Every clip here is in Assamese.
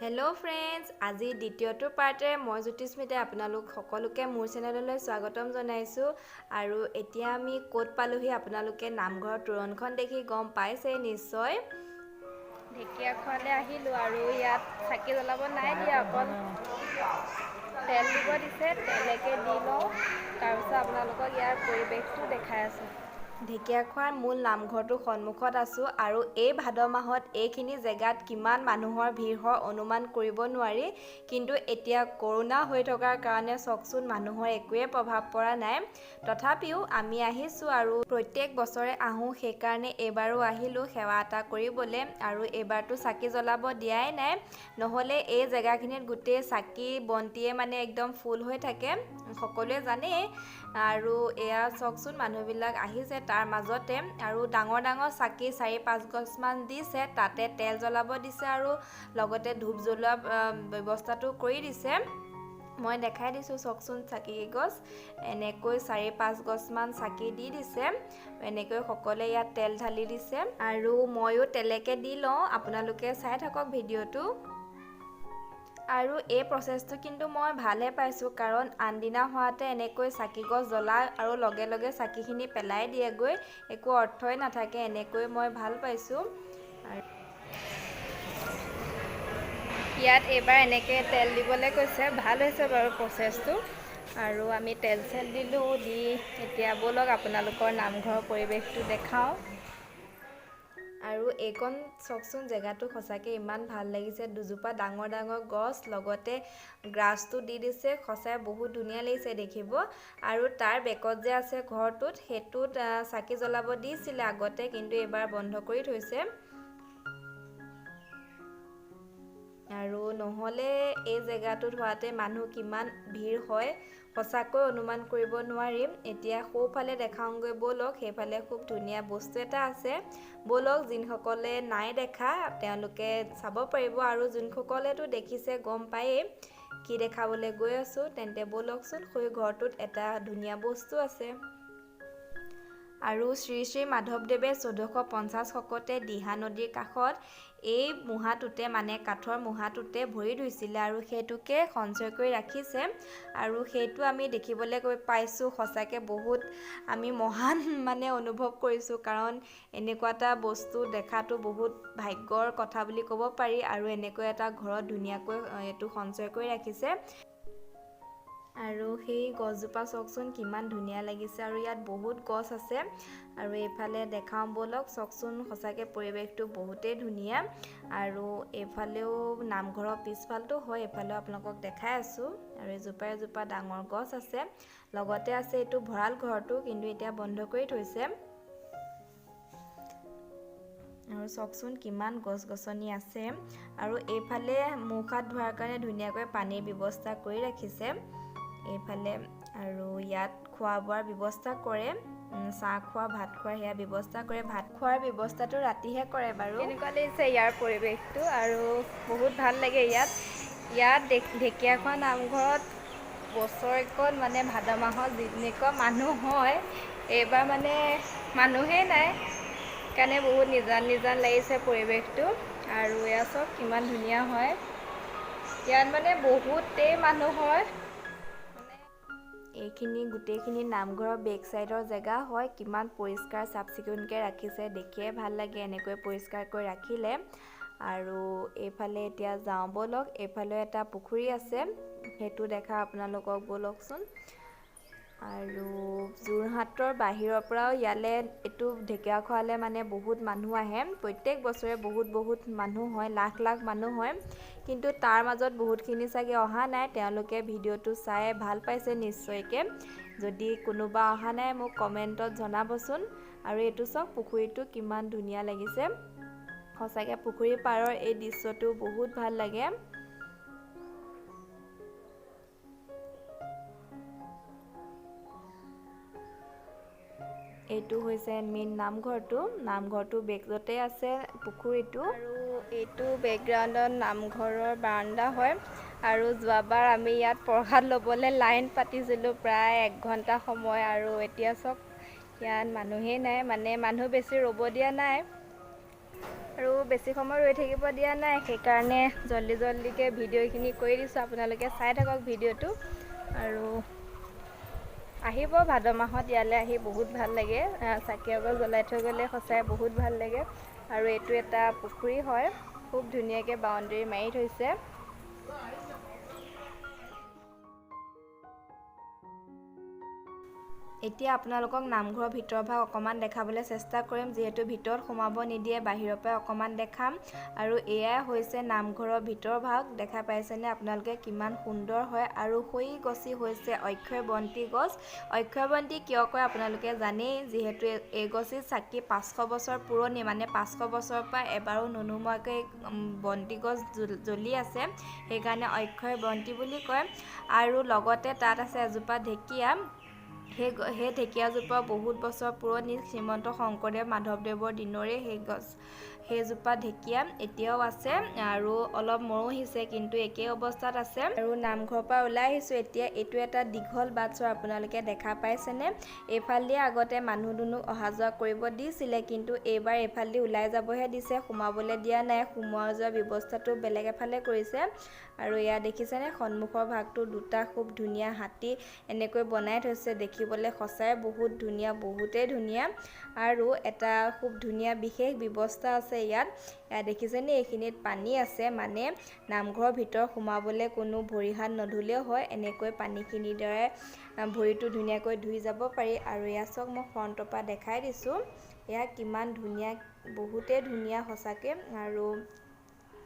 हेलो फ्रेंड्स আজি দ্বিতীয়টো পাৰ্টে মই জ্যোতিস্মিতাই আপোনালোক সকলোকে মোৰ চেনেললৈ স্বাগতম জনাইছো আৰু এতিয়া আমি কোট পালোহি আপোনালোকে নামঘৰৰ তোৰণখন দেখি গম পাইছে নিশ্চয় ঢেকিয়াখোৱালে আহিলো আৰু ইয়াত চাকি জ্বলাব নাই দিয়া অকল তেল দিব দিছে তেলকে দি লওঁ তাৰপিছত আপোনালোকক ইয়াৰ পৰিৱেশটো দেখাই আছো ঢেকিয়াখোৱাৰ মূল নামঘৰটো সন্মুখত আছো আৰু এই ভাদ মাহত এইখিনি জেগাত কিমান মানুহৰ ভিৰ হয় অনুমান কৰিব নোৱাৰি কিন্তু এতিয়া কৰোনা হৈ থকাৰ কাৰণে সকচোন মানুহৰ একোৱে প্ৰভাৱ পৰা নাই তথাপিও আমি আহিছো আৰু প্ৰত্যেক বছৰে আহো সেই কাৰণে এবাৰো আহিলো সেৱা এটা কৰিবলৈ আৰু এবাৰটো চাকি জ্বলাব দিয়াই নাই নহলে এই জেগাখিনিত গুটে চাকি বন্তিয়ে মানে একদম ফুল হৈ থাকে সকলোৱে জানে আৰু এয়া সকচোন মানুহবিলাক আহিছে তাৰ মাজতে আৰু ডাঙৰ ডাঙৰ চাকি 4-5 গছমান দিছে তাতে তেল জ্বলাব দিছে আৰু লগতে ধূপ জ্বলোৱা ব্যৱস্থাটো কৰি দিছে মই দেখাই দিছো সকচোন চাকি গছ এনেকৈ 4-5 গছমান চাকি দি দিছে এনেকৈ সকলে ইয়াত তেল ঢালি দিছে আৰু ময়ো তেলেকে দি লওঁ আপোনালোকে চাই থাকক ভিডিঅটো আৰু এই প্ৰসেসটো কিন্তু মই ভালে পাইছো কাৰণ আনদিনা হোৱাতে এনেকৈ চাকি গছ জ্বলা আৰু লগে লগে চাকিখিনি পেলাই দিয়ে গৈ একো অৰ্থই নাথাকে এনেকৈ মই ভাল পাইছো ইয়াত এবাৰ এনেকৈ তেল দিবলৈ কৈছে ভাল হৈছে বাৰু প্ৰসেসটো আৰু আমি তেল চেল দিলো দি এতিয়া বলক আপোনালোকৰ নামঘৰৰ পৰিৱেশটো দেখাও আৰু এইকন সকচোন জেগাটো সঁচাকে ইমান ভাল লাগিছে দুজোপা ডাঙৰ ডাঙৰ গছ লগতে গ্ৰাছটো দি দিছে সঁচাই বহুত ধুনীয়া লাগিছে দেখিব আৰু তাৰ বেকত যে আছে ঘৰটোত হেতুত চাকি জ্বলাব দিছিল আগতে কিন্তু এবাৰ বন্ধ কৰি থৈছে আৰু নহলে এই জেগাটোত হোৱাতে মানুহ কিমান ভিৰ হয় সঁচাকৈ অনুমান কৰিব নোৱাৰিম এতিয়া সোঁফালে দেখাওঁগৈ বলক সেইফালে খুব ধুনীয়া বস্তু এটা আছে বলক যিনসকলে নাই দেখা তেওঁলোকে চাব পাৰিব আৰু যিনসকলেতো দেখিছে গম পায়ে কি দেখাবলৈ গৈ আছো তেন্তে বলকচোন হৈ ঘৰটোত এটা ধুনীয়া বস্তু আছে আৰু শ্ৰী শ্ৰী মাধৱদেৱে 1450 শকতে দিহা নদীৰ কাষত এই মুহাটোতে মানে কাঠৰ মুহাটোতে ভৰি ধুইছিল আৰু হেতুকে সঞ্চয় কৰি ৰাখিছে আৰু হেতু আমি দেখিবলৈ গৈ পাইছো সঁচাকে বহুত আমি মহান মানে অনুভৱ কৰিছো কাৰণ এনেকুৱা এটা বস্তু দেখাটো বহুত ভাগ্যৰ কথা বুলি ক'ব পাৰি আৰু এনেকৈ এটা ঘৰত ধুনীয়াকৈ এটো সঞ্চয় কৰি ৰাখিছে আৰু সেই গছজোপা সকচোন কিমান ধুনীয়া লাগিছে আৰু ইয়াত বহুত গছ আছে আৰু এইফালে দেখাও বলক সকচোন সঁচাকে পৰিৱেশটো বহুতেই ধুনীয়া আৰু এইফালেও নামঘৰৰ পিছফালটো হয় এইফালেও আপোনালোকক দেখাই আছো আৰু এজোপা ডাঙৰ গছ আছে লগতে আছে এইটো ভঁৰাল ঘৰটো কিন্তু এতিয়া বন্ধ কৰি থৈছে আৰু সকচোন কিমান গছ-গছনি আছে আৰু এইফালে মুখ হাত ধোৱাৰ কাৰণে ধুনীয়াকৈ পানীৰ ব্যৱস্থা কৰি ৰাখিছে এইফালে আৰু ইয়াত খোৱা বোৱাৰ ব্যৱস্থা কৰে চাহ খোৱা ভাত খোৱাৰ হেয়া ব্যৱস্থা কৰে ভাত খোৱাৰ ব্যৱস্থাটো ৰাতিহে কৰে বাৰু এনেকুৱা লাগিছে ইয়াৰ পৰিৱেশটো আৰু বহুত ভাল লাগে ইয়াত ঢেকিয়াখোৱা নামঘৰত বছৰেকত মানে ভাদ মাহত যেনেকুৱা মানুহ হয় এইবাৰ মানে মানুহেই নাই কাৰণে বহুত নিজান লাগিছে পৰিৱেশটো আৰু এয়া সব কিমান ধুনীয়া হয় ইয়াত মানে বহুতেই মানুহ হয় এইখিনি গুটেইখিনি নামঘৰৰ বেক সাইডৰ জেগা হয় কিমান পৰিষ্কাৰ চাফচিকুণকৈ ৰাখিছে দেখিয়ে ভাল লাগে এনেকৈ পৰিষ্কাৰকৈ ৰাখিলে আৰু এইফালে এতিয়া যাওঁ বলক এইফালে এটা পুখুৰী আছে হেতু দেখা আপোনালোকক বলকচোন আৰু যোৰহাটৰ বাহিৰৰ পৰাও ইয়ালে এটো ঢেকিয়াখোৱালে মানে বহুত মানুহ আহে প্ৰত্যেক বছৰে বহুত মানুহ হয় লাখ মানুহ হয় কিন্তু তাৰ মাজত বহুতখিনি চাগে অহা নাই তেওঁলোকে ভিডিঅটো চাই ভাল পাইছে নিশ্চয়কে যদি কোনোবা অহা নাই মোক কমেন্টত জনাবচোন আৰু এটো সব পুখুৰীটো কিমান ধুনীয়া লাগিছে সঁচাকে পুখুৰী পাৰৰ এই দৃশ্যটো বহুত ভাল লাগে এইটো হৈছে মেইন নামঘৰটো বেকজতে আছে পুখুৰীটো আৰু এইটো বেকগ্ৰাউণ্ডত নামঘৰৰ বাৰান্দা হয় আৰু যোৱাবাৰ আমি ইয়াত প্ৰসাদ ল'বলৈ লাইন পাতিছিলো প্ৰায় 1 ঘণ্টা সময় আৰু এতিয়া সব ইয়াত মানুহেই নাই মানে মানুহ বেছি ৰ'ব দিয়া নাই আৰু বেছি সময় ৰৈ থাকিব দিয়া নাই, সেইকাৰণে জল্দিকৈ ভিডিঅ'খিনি কৰি দিছোঁ। আপোনালোকে চাই থাকক ভিডিঅ'টো। আৰু আহিব ভাদ মাহত ইয়ালৈ আহি বহুত ভাল লাগে। চাকি অগল জ্বলাই থৈ গ'লে সঁচাই বহুত ভাল লাগে। আৰু এইটো এটা পুখুৰী হয়, খুব ধুনীয়াকৈ বাউণ্ডেৰী মাৰি থৈছে। এতিয়া আপোনালোকক নামঘৰৰ ভিতৰ ভাগ অকণমান দেখাবলৈ চেষ্টা কৰিম, যিহেতু ভিতৰত সোমাব নিদিয়ে, বাহিৰৰ পৰা অকণমান দেখাম। আৰু এয়াই হৈছে নামঘৰৰ ভিতৰ ভাগ। দেখা পাইছেনে আপোনালোকে কিমান সুন্দৰ হয়। আৰু সৈ গছি হৈছে অক্ষয় বন্তি গছ। অক্ষয় বন্তি কিয় কয় আপোনালোকে জানেই, যিহেতু এই গছি চাকি 500 বছৰ পুৰণি, মানে 500 বছৰৰ পৰা এবাৰো নুনুমোৱাকৈ বন্তি গছ জ্বলি আছে, সেইকাৰণে অক্ষয় বন্তি বুলি কয়। আৰু লগতে তাত আছে এজোপা ঢেকীয়া। সেই ঢেকীয়াজোপা বহুত বছৰ পুৰণি, শ্ৰীমন্ত শংকৰদেৱ মাধৱদেৱৰ দিনৰে সেইজোপা ঢেকীয়া এতিয়াও আছে। আৰু অলপ মৰহিছে, কিন্তু একেই অৱস্থাত আছে। আৰু নামঘৰৰ পৰা ওলাই আহিছোঁ এতিয়া। এইটো এটা দীঘল বাটচৰ, আপোনালোকে দেখা পাইছেনে? এইফালেদি আগতে মানুহ দুনুহ অহা যোৱা কৰিব দিছিলে, কিন্তু এইবাৰ এইফালেদি ওলাই যাবহে দিছে, সোমাবলৈ দিয়া নাই। সোমোৱা যোৱা ব্যৱস্থাটো বেলেগ এফালে কৰিছে। আৰু এয়া দেখিছেনে, সন্মুখৰ ভাগটো দুটা খুব ধুনীয়া হাতী এনেকৈ বনাই থৈছে। দেখিবলৈ সঁচাই বহুত ধুনীয়া, বহুতেই ধুনীয়া। আৰু এটা খুব ধুনীয়া বিশেষ ব্যৱস্থা আছে ইয়াত। দেখিছেনে, এইখিনিত পানী আছে, মানে নামঘৰৰ ভিতৰত সোমাবলৈ কোনো ভৰি হাত নধুলেও হয়, এনেকৈ পানীখিনিৰ দ্বাৰাই ভৰিটো ধুনীয়াকৈ ধুই যাব পাৰি। আৰু এয়া চাওক, মই ফ্ৰণ্টৰ পৰা দেখাই দিছোঁ। এয়া কিমান ধুনীয়া, বহুতেই ধুনীয়া সঁচাকৈ। আৰু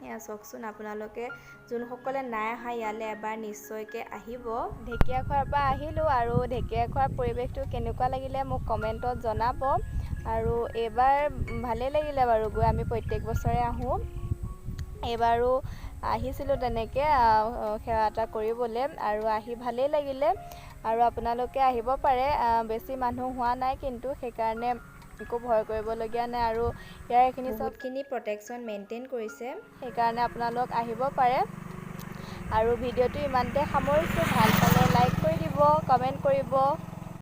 এয়া চাওকচোন, আপোনালোকে যোনসকলে নাই অহা ইয়ালৈ এবাৰ নিশ্চয়কৈ আহিব। ঢেকীয়াখোৱাৰ পৰা আহিলোঁ, আৰু ঢেকীয়াখোৱাৰ পৰিৱেশটো কেনেকুৱা লাগিলে মোক কমেণ্টত জনাব। আৰু এইবাৰ ভালেই লাগিলে বাৰু গৈ, আমি প্ৰত্যেক বছৰে আহোঁ। এইবাৰো আহিছিলোঁ তেনেকৈ সেৱা এটা কৰিবলৈ, আৰু আহি ভালেই লাগিলে। আৰু আপোনালোকে আহিব পাৰে, বেছি মানুহ হোৱা নাই কিন্তু, সেইকাৰণে একো ভয় কৰিবলগীয়া নাই। আৰু ইয়াৰ এইখিনি বহুতখিনি প্ৰটেকশ্যন মেইনটেইন কৰিছে, সেইকাৰণে আপোনালোক আহিব পাৰে। আৰু ভিডিঅ'টো ইমানতে সামৰিছোঁ। ভাল পালে লাইক কৰি দিব, কমেণ্ট কৰিব।